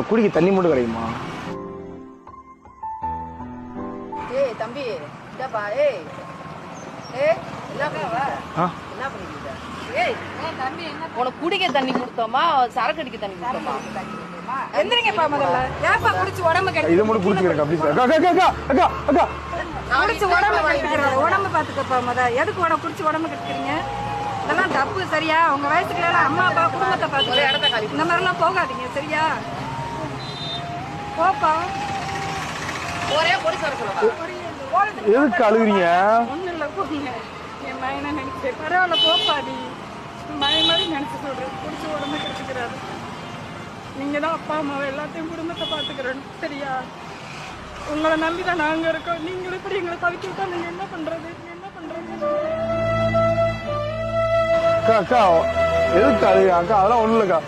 குடிக்க தண்ணி மட்டும் கிடைக்குமா? ஏய் தம்பி இந்தப்பா. ஏய் ஏய் என்ன பண்ணிட்டு ஏய் தம்பி என்ன உனக்கு குடிக்க தண்ணி கொடுத்தோமா சரக்கு அடிக்க தண்ணி கொடுத்தோமா? எந்திரிங்கப்பா முதல்ல. ஏப்பா குடிச்சு உடம்பு கெடுத்து இதை மட்டும் குடிச்சுக்கிறேன் அப்படி அக்கா அக்கா அக்கா அக்கா அக்கா குடிச்சு உடம்பு கெடுத்துக்கிறீங்க. உடம்பு பாத்துக்கப்பா குடிச்சு உடம்பு கெடுத்துக்கிறீங்க. இதெல்லாம் தப்பு சரியா? உங்க வயசுக்கு எல்லாம் அம்மா அப்பா குடும்பத்தை பாத்து இந்த மாதிரி எல்லாம் போகாதீங்க சரியா? போப்பா. ஒரே பொடி சரக்கு எதுக்கு அழுகுறீங்க? ஒண்ணு இல்ல போங்க. என் மயனை நினைச்சேன். பரவாயில்ல போப்பா. நீ மய மாதிரி நினைச்சு சொல்றேன். குடிச்சு உடம்பு கெடுத்துக்கிறாரு. நீங்க தான் அப்பா அம்மாவை எல்லாத்தையும் குடும்பத்தை பாத்துக்கிறோம் சரியா? உங்களை நம்பிதான் நாங்க இருக்கோம். நீங்களும் இப்படி எங்களை தவிக்க விட்டா நீங்க என்ன பண்றது? அக்கா அக்கா எதுக்கு அழுகுறீங்க? அக்கா அதெல்லாம் ஒண்ணும் இல்லக்கா.